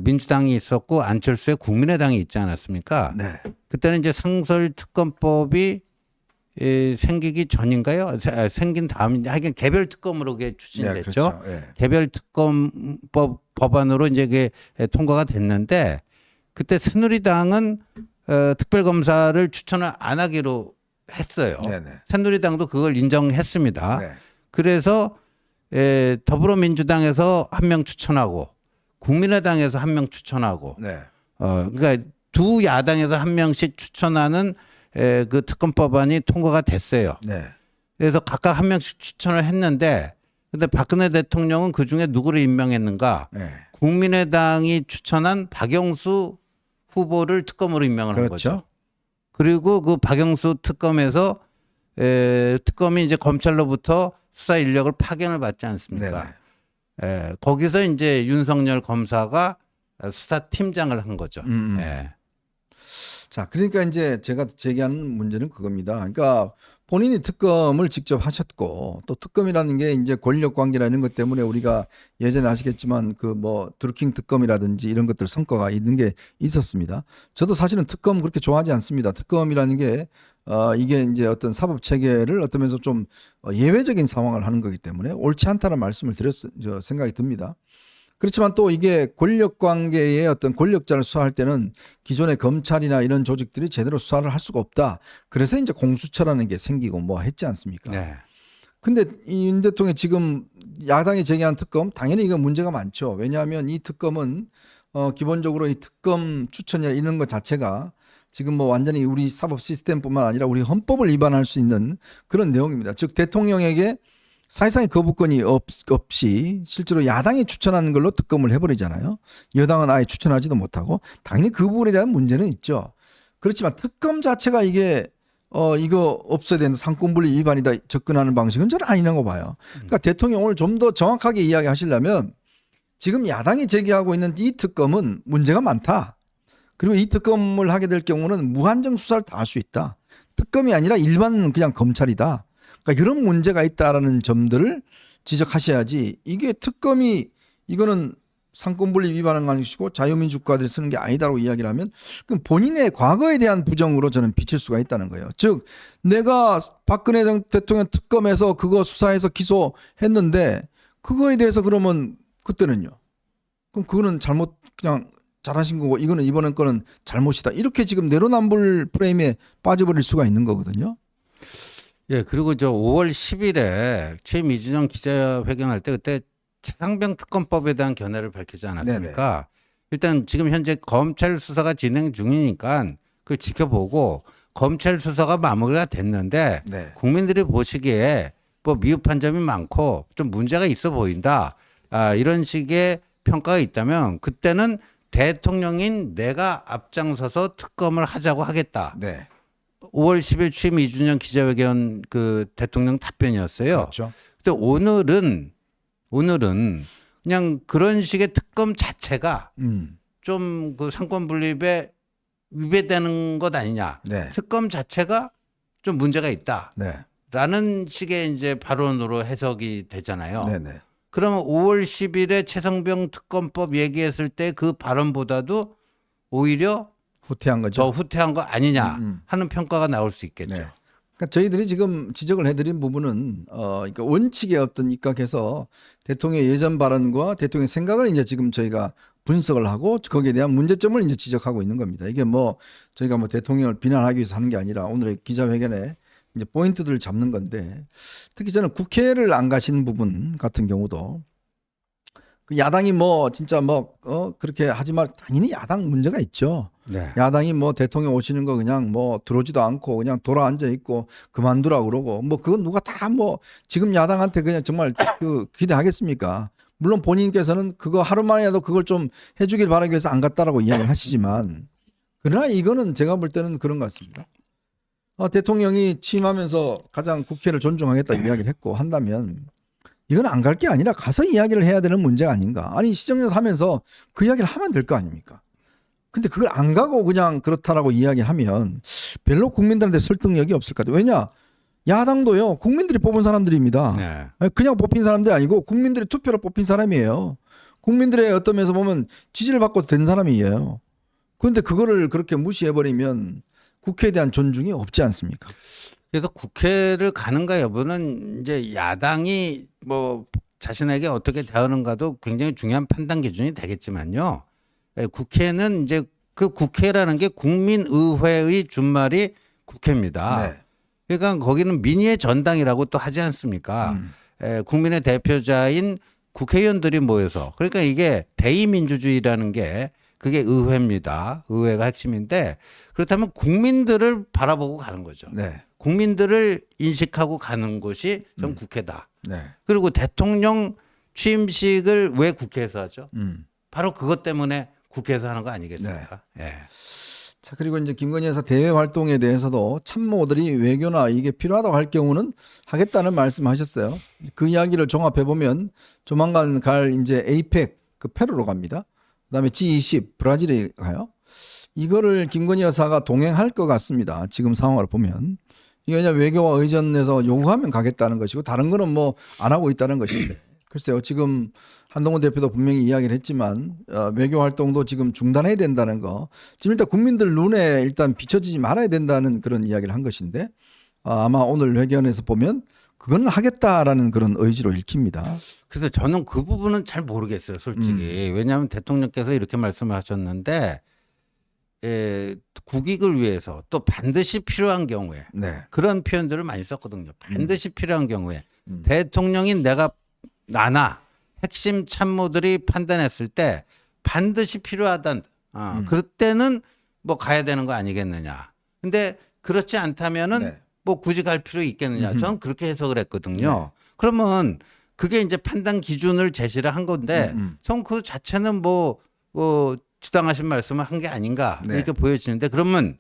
민주당이 있었고 안철수의 국민의당이 있지 않았습니까? 네. 그때는 이제 상설특검법이 생기기 전인가요? 생긴 다음 하여간 개별 특검으로 그게 추진됐죠. 네, 그렇죠. 네. 개별 특검법 법안으로 이제 그게 통과가 됐는데 그때 새누리당은 특별검사를 추천을 안 하기로 했어요. 네네. 새누리당도 그걸 인정했습니다. 네. 그래서 더불어민주당에서 한 명 추천하고 국민의당에서 한 명 추천하고 네. 그러니까 두 야당에서 한 명씩 추천하는 그 특검법안이 통과가 됐어요. 네. 그래서 각각 한 명씩 추천을 했는데 근데 박근혜 대통령은 그중에 누구를 임명했는가? 네. 국민의당이 추천한 박영수 후보를 특검으로 임명을 한 그렇죠. 거죠. 그리고 그 박영수 특검에서 특검이 이제 검찰로부터 수사 인력을 파견을 받지 않습니까? 네네. 거기서 이제 윤석열 검사가 수사팀장을 한 거죠. 예. 자, 그러니까 이제 제가 제기하는 문제는 그겁니다. 그러니까 본인이 특검을 직접 하셨고 또 특검이라는 게 이제 권력 관계나 이런 것 때문에 우리가 예전에 아시겠지만 그 뭐 드루킹 특검이라든지 이런 것들 성과가 있는 게 있었습니다. 저도 사실은 특검 그렇게 좋아하지 않습니다. 특검이라는 게 이게 이제 어떤 사법 체계를 어떤 면에서 좀 예외적인 상황을 하는 거기 때문에 옳지 않다는 말씀을 생각이 듭니다. 그렇지만 또 이게 권력 관계의 어떤 권력자를 수사할 때는 기존의 검찰이나 이런 조직들이 제대로 수사를 할 수가 없다. 그래서 이제 공수처라는 게 생기고 뭐 했지 않습니까? 네. 근데 이 윤 대통령이 지금 야당이 제기한 특검 당연히 이거 문제가 많죠. 왜냐하면 이 특검은 기본적으로 이 특검 추천이나 이런 것 자체가 지금 뭐 완전히 우리 사법 시스템뿐만 아니라 우리 헌법을 위반할 수 있는 그런 내용입니다. 즉 대통령에게 사실상의 거부권이 없이 실제로 야당이 추천하는 걸로 특검을 해버리잖아요. 여당은 아예 추천하지도 못하고 당연히 그 부분에 대한 문제는 있죠. 그렇지만 특검 자체가 이게 이거 없어야 되는 상권분리 위반이다 접근하는 방식은 저는 아니라고 봐요. 그러니까 대통령을 좀 더 정확하게 이야기하시려면 지금 야당이 제기하고 있는 이 특검은 문제가 많다. 그리고 이 특검을 하게 될 경우는 무한정 수사를 다 할 수 있다. 특검이 아니라 일반 그냥 검찰이다. 그러니까 이런 문제가 있다라는 점들을 지적하셔야지 이게 특검이 이거는 상권분리 위반은 아니시고 자유민주국가들이 쓰는 게 아니다라고 이야기를 하면 그럼 본인의 과거에 대한 부정으로 저는 비칠 수가 있다는 거예요. 즉 내가 박근혜 대통령 특검에서 그거 수사해서 기소했는데 그거에 대해서 그러면 그때는요. 그럼 그거는 잘못 그냥 잘하신 거고 이거는 이번엔 거는 잘못이다. 이렇게 지금 내로남불 프레임에 빠져버릴 수가 있는 거거든요. 예, 그리고 저 5월 10일에 취임 이준영 기자회견할 때 그때 최상병 특검법에 대한 견해를 밝히지 않았습니까? 일단 지금 현재 검찰 수사가 진행 중이니까 그걸 지켜보고 검찰 수사가 마무리가 됐는데 네. 국민들이 보시기에 뭐 미흡한 점이 많고 좀 문제가 있어 보인다. 이런 식의 평가가 있다면 그때는 대통령인 내가 앞장서서 특검을 하자고 하겠다. 네. 5월 10일 취임 이준영 기자회견 그 대통령 답변이었어요. 그렇죠. 근데 오늘은 그냥 그런 식의 특검 자체가 좀 그 상권 분립에 위배되는 것 아니냐. 네. 특검 자체가 좀 문제가 있다. 네. 라는 식의 이제 발언으로 해석이 되잖아요. 네. 네. 그러면 5월 10일에 최성병 특검법 얘기했을 때 그 발언보다도 오히려 후퇴한 거죠. 더 후퇴한 거 아니냐 하는 평가가 나올 수 있겠죠. 네. 그러니까 저희들이 지금 지적을 해드린 부분은 그러니까 원칙에 어떤 입각해서 대통령의 예전 발언과 대통령의 생각을 이제 지금 저희가 분석을 하고 거기에 대한 문제점을 이제 지적하고 있는 겁니다. 이게 뭐 저희가 뭐 대통령을 비난하기 위해서 하는 게 아니라 오늘의 기자회견에 이제 포인트들을 잡는 건데 특히 저는 국회를 안 가신 부분 같은 경우도 그 야당이 뭐 진짜 뭐 그렇게 하지만 당연히 야당 문제가 있죠. 네. 야당이 뭐 대통령 오시는 거 그냥 뭐 들어오지도 않고 그냥 돌아 앉아 있고 그만두라 그러고 뭐 그건 누가 다 뭐 지금 야당한테 그냥 정말 그 기대하겠습니까? 물론 본인께서는 그거 하루 만에라도 그걸 좀 해주길 바라기 위해서 안 갔다라고 이야기를 하시지만 그러나 이거는 제가 볼 때는 그런 것 같습니다. 대통령이 취임하면서 가장 국회를 존중하겠다 이야기를 했고 한다면 이건 안 갈 게 아니라 가서 이야기를 해야 되는 문제가 아닌가. 아니 시정연설 하면서 그 이야기를 하면 될 거 아닙니까? 근데 그걸 안 가고 그냥 그렇다라고 이야기하면 별로 국민들한테 설득력이 없을 것 같아요. 왜냐? 야당도요. 국민들이 뽑은 사람들입니다. 네. 그냥 뽑힌 사람들이 아니고 국민들이 투표로 뽑힌 사람이에요. 국민들의 어떤 면에서 보면 지지를 받고 된 사람이에요. 그런데 그거를 그렇게 무시해버리면 국회에 대한 존중이 없지 않습니까? 그래서 국회를 가는가 여부는 이제 야당이 뭐 자신에게 어떻게 대하는가도 굉장히 중요한 판단 기준이 되겠지만요. 국회는 이제 그 국회라는 게 국민의회의 준말이 국회입니다. 네. 그러니까 거기는 민의의 전당이라고 또 하지 않습니까? 국민의 대표자인 국회의원들이 모여서 그러니까 이게 대의민주주의라는 게 그게 의회입니다. 의회가 핵심인데 그렇다면 국민들을 바라보고 가는 거죠. 네. 국민들을 인식하고 가는 곳이 전 국회다. 네. 그리고 대통령 취임식을 왜 국회에서 하죠? 음. 바로 그것 때문에 국회에서 하는 거 아니겠습니까? 예. 자, 그리고 이제 김건희 여사 대외 활동에 대해서도 참모들이 외교나 이게 필요하다고 할 경우는 하겠다는 말씀하셨어요. 그 이야기를 종합해 보면 조만간 갈 이제 에이펙 그 페루로 갑니다. 그다음에 G20 브라질에 가요. 이거를 김건희 여사가 동행할 것 같습니다. 지금 상황을 보면. 이게 그냥 외교와 의전에서 요구하면 가겠다는 것이고 다른 거는 뭐 안 하고 있다는 것인데. 글쎄요. 지금 한동훈 대표도 분명히 이야기를 했지만 외교 활동도 지금 중단해야 된다는 거. 지금 일단 국민들 눈에 일단 비춰지지 말아야 된다는 그런 이야기를 한 것인데 아마 오늘 회견에서 보면 그건 하겠다라는 그런 의지로 읽힙니다. 그래서 저는 그 부분은 잘 모르겠어요, 솔직히. 왜냐하면 대통령께서 이렇게 말씀을 하셨는데 국익을 위해서 또 반드시 필요한 경우에 네. 그런 표현들을 많이 썼거든요. 반드시 필요한 경우에 대통령인 나나 핵심 참모들이 판단했을 때 반드시 필요하다. 그때는 뭐 가야 되는 거 아니겠느냐. 근데 그렇지 않다면은 네. 뭐 굳이 갈 필요 있겠느냐. 저는 그렇게 해석을 했거든요. 네. 그러면 그게 이제 판단 기준을 제시를 한 건데 전 그 자체는 뭐 지당하신 말씀을 한 게 아닌가 네. 이렇게 보여지는데 그러면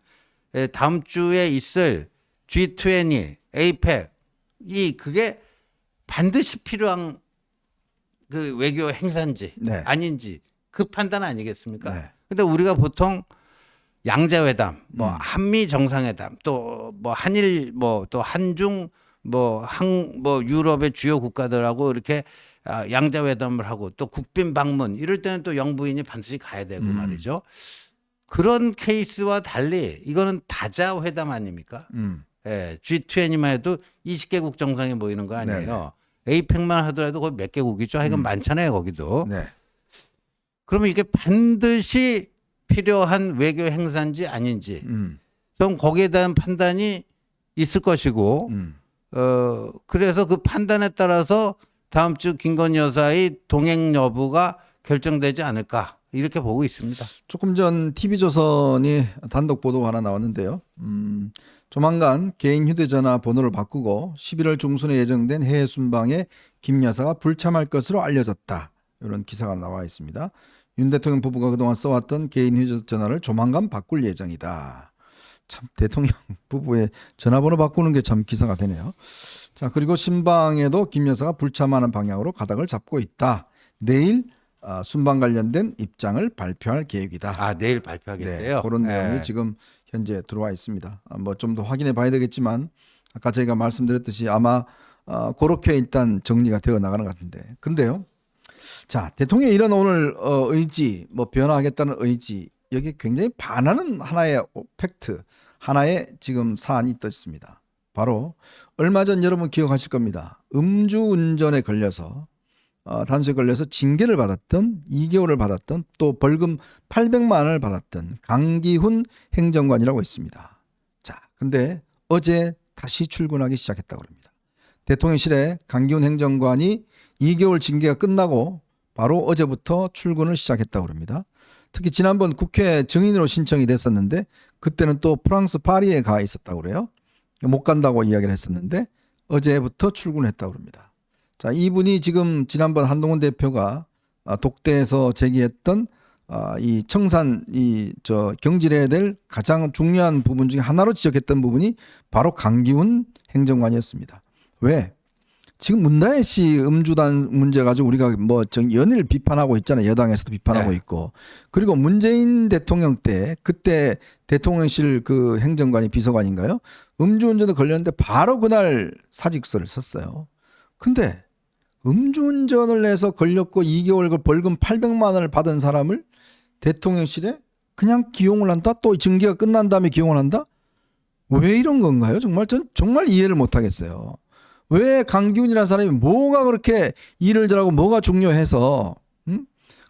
다음 주에 있을 G20, APEC 그게 반드시 필요한 그 외교 행사인지 네. 아닌지 그 판단 아니겠습니까? 네. 근데 우리가 보통 양자회담, 뭐 음. 한미 정상회담, 또 뭐 한일, 뭐 또 한중, 뭐 유럽의 주요 국가들하고 이렇게 양자회담을 하고 또 국빈 방문 이럴 때는 또 영부인이 반드시 가야 되고 말이죠. 그런 케이스와 달리 이거는 다자 회담 아닙니까? 예, G20만 해도 20개국 정상이 모이는 거 아니에요. 에이펙만 하더라도 거의 몇 개국이죠. 하여간 많잖아요, 거기도. 네. 그러면 이게 반드시 필요한 외교 행사인지 아닌지 전 거기에 대한 판단이 있을 것이고 그래서 그 판단에 따라서 다음 주 김건희 여사의 동행 여부가 결정되지 않을까 이렇게 보고 있습니다. 조금 전 TV조선이 단독 보도가 하나 나왔는데요. 조만간 개인 휴대전화 번호를 바꾸고 11월 중순에 예정된 해외 순방에 김 여사가 불참할 것으로 알려졌다. 이런 기사가 나와 있습니다. 윤 대통령 부부가 그동안 써왔던 개인 휴대전화를 조만간 바꿀 예정이다. 참 대통령 부부의 전화번호 바꾸는 게 참 기사가 되네요. 자, 그리고 신방에도 김 여사가 불참하는 방향으로 가닥을 잡고 있다. 내일 순방 관련된 입장을 발표할 계획이다. 아, 내일 발표하겠대요. 네, 그런 예. 내용이 지금 현재 들어와 있습니다. 뭐 좀 더 확인해 봐야 되겠지만 아까 저희가 말씀드렸듯이 아마 그렇게 일단 정리가 되어 나가는 것 같은데. 근데요. 자, 대통령의 이런 오늘 의지, 뭐 변화하겠다는 의지, 여기 굉장히 반하는 하나의 팩트, 하나의 지금 사안이 있습니다. 바로 얼마 전 여러분 기억하실 겁니다. 음주운전에 걸려서 단속에 걸려서 징계를 받았던 2개월을 받았던 또 벌금 800만 원을 받았던 강기훈 행정관이라고 있습니다. 자, 근데 어제 다시 출근하기 시작했다고 합니다. 대통령실에 강기훈 행정관이 2개월 징계가 끝나고 바로 어제부터 출근을 시작했다고 합니다. 특히 지난번 국회 증인으로 신청이 됐었는데 그때는 또 프랑스 파리에 가 있었다고 그래요. 못 간다고 이야기를 했었는데 어제부터 출근했다고 합니다. 자, 이분이 지금 지난번 한동훈 대표가 독대에서 제기했던 이 청산 경질해야 될 가장 중요한 부분 중에 하나로 지적했던 부분이 바로 강기훈 행정관이었습니다. 왜? 지금 문다혜 씨 음주단 문제 가지고 우리가 뭐 연일 비판하고 있잖아요. 여당에서도 비판하고 네. 있고. 그리고 문재인 대통령 때 그때 대통령실 그 행정관이 비서관인가요? 음주운전에 걸렸는데 바로 그날 사직서를 썼어요. 근데 음주운전을 해서 걸렸고 2개월 벌금 800만 원을 받은 사람을 대통령실에 그냥 기용을 한다? 또 징계가 끝난 다음에 기용을 한다? 왜 이런 건가요? 전 정말 이해를 못 하겠어요. 왜 강기훈이라는 사람이 뭐가 그렇게 일을 잘하고 뭐가 중요해서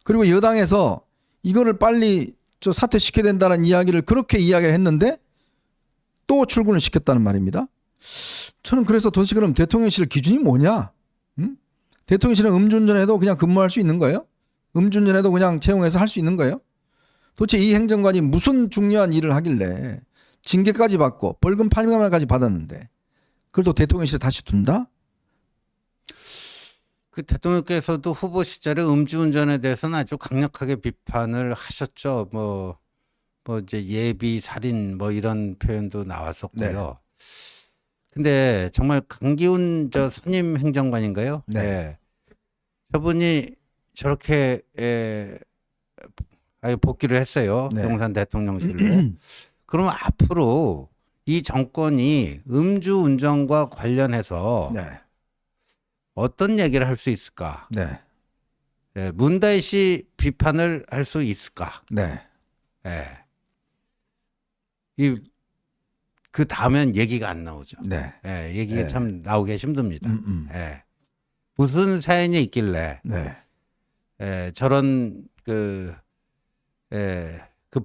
그리고 여당에서 이거를 빨리 사퇴시켜야 된다는 이야기를 그렇게 이야기를 했는데 또 출근을 시켰다는 말입니다. 저는 그래서 도대체 그럼 대통령실 기준이 뭐냐? 대통령실은 음주운전해도 그냥 근무할 수 있는 거예요? 음주운전해도 그냥 채용해서 할 수 있는 거예요? 도대체 이 행정관이 무슨 중요한 일을 하길래 징계까지 받고 벌금 800만 원까지 받았는데 그걸 또 대통령실에 다시 둔다? 그 대통령께서도 후보 시절에 음주운전에 대해서는 아주 강력하게 비판을 하셨죠. 뭐 이제 예비 살인 뭐 이런 표현도 나왔었고요. 근데 정말 강기훈 선임 행정관인가요? 네. 저분이 저렇게 아예 복귀를 했어요. 네. 용산 대통령실로. 그러면 앞으로 이 정권이 음주운전과 관련해서 네. 어떤 얘기를 할 수 있을까? 네. 문다혜 씨 비판을 할 수 있을까? 네. 그 다음엔 얘기가 안 나오죠. 네. 얘기가 네. 참 나오기 힘듭니다. 무슨 사연이 있길래 네. 저런 그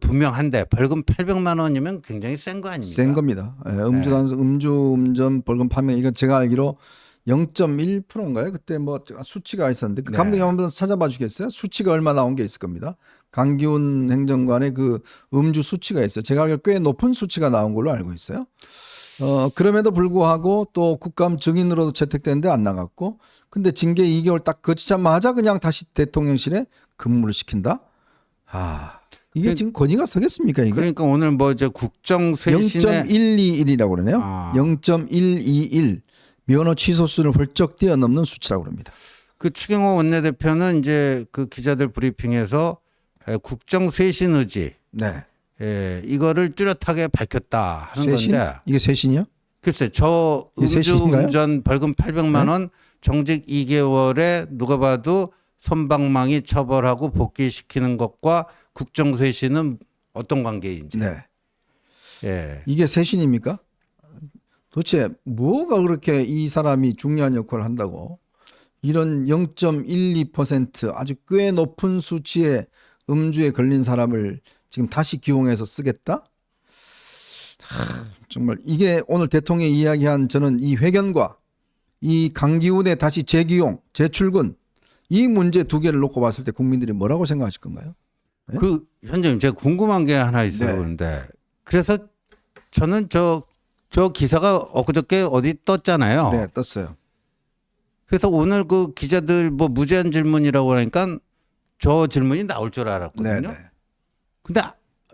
분명한데 벌금 800만 원이면 굉장히 센 거 아닙니까? 센 겁니다. 음주운전 벌금 판명 이건 제가 알기로 0.1%인가요? 그때 뭐 수치가 있었는데 그 네. 감독님 한번 찾아봐 주겠어요? 수치가 얼마 나온 게 있을 겁니다. 강기훈 행정관의 그 음주 수치가 있어요. 제가 알기로 꽤 높은 수치가 나온 걸로 알고 있어요. 그럼에도 불구하고 또 국감 증인으로도 채택됐는데 안 나갔고, 근데 징계 2개월 딱 거치자마자 그냥 다시 대통령실에 근무를 시킨다? 이게 지금 권위가 서겠습니까, 이게? 그러니까 오늘 뭐 이제 국정쇄신의 0.121이라고 그러네요. 아. 0.121 면허 취소 수준을 훌쩍 뛰어넘는 수치라고 합니다. 그 추경호 원내대표는 이제 그 기자들 브리핑에서 국정쇄신 의지 네. 이거를 뚜렷하게 밝혔다 하는 쇄신? 건데 이게 쇄신이요? 글쎄 저 이게 쇄신인가요? 음주운전 벌금 800만 원 정직 2개월에 누가 봐도 솜방망이 처벌하고 복귀시키는 것과 국정쇄신은 어떤 관계인지. 네. 예. 이게 쇄신입니까? 도대체 뭐가 그렇게 이 사람이 중요한 역할을 한다고 이런 0.12% 아주 꽤 높은 수치의 음주에 걸린 사람을 지금 다시 기용해서 쓰겠다? 정말 이게 오늘 대통령이 이야기한 저는 이 회견과 이 강기훈의 다시 재기용, 재출근 이 문제 두 개를 놓고 봤을 때 국민들이 뭐라고 생각하실 건가요? 그 현장님 제가 궁금한 게 하나 있어요. 네. 그런데 그래서 저는 저 기사가 엊그저께 어디 떴잖아요. 네, 떴어요. 그래서 오늘 그 기자들 뭐 무제한 질문이라고 하니까 저 질문이 나올 줄 알았거든요. 네, 네. 근데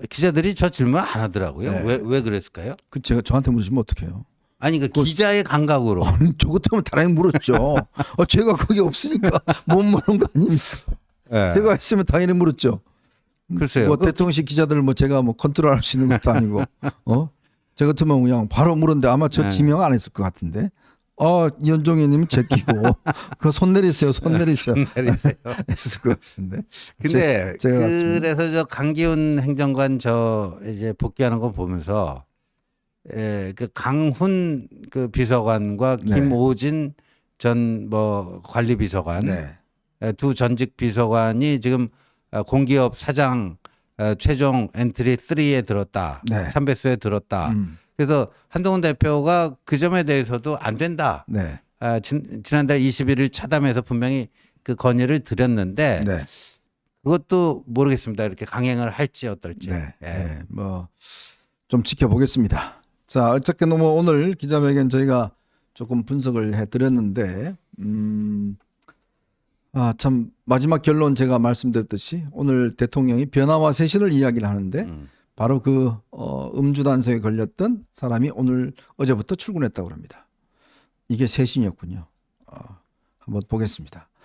기자들이 저 질문 안 하더라고요. 네. 왜 그랬을까요? 그 제가 저한테 물으시면 어떡해요? 아니 그 기자의 감각으로. 저 같으면 당연히 물었죠. 제가 거기 없으니까 못 물은 거 아닙니까? 예. 제가 있으면 당연히 물었죠. 글쎄요. 뭐 그- 대통령실 기자들을 뭐 제가 뭐 컨트롤할 수 있는 것도 아니고, 저 같으면 그냥 바로 물었는데 아마 저 네. 지명 안 했을 것 같은데. 이현종의님은 제끼고 그 손 내리세요, 손 내리세요. 내리세요. 했을 것 같은데. 근데 제가 같습니다. 그래서 저 강기훈 행정관 저 이제 복귀하는 거 보면서 그 강훈 그 비서관과 네. 김오진 전 뭐 관리 비서관 네, 두 전직 비서관이 지금 공기업 사장 최종 엔트리 3에 들었다. 네. 3배수에 들었다. 음, 그래서 한동훈 대표가 그 점에 대해서도 안 된다. 네, 지난달 21일 차담에서 분명히 그 건의를 드렸는데 네, 그것도 모르겠습니다. 이렇게 강행을 할지 어떨지. 네, 예. 네. 뭐 좀 지켜보겠습니다. 자, 어쨌든 뭐 오늘 기자회견 저희가 조금 분석을 해드렸는데, 참 마지막 결론 제가 말씀드렸듯이 오늘 대통령이 변화와 쇄신을 이야기를 하는데 바로 그 음주 단속에 걸렸던 사람이 어제부터 출근했다고 합니다. 이게 쇄신이었군요. 한번 보겠습니다.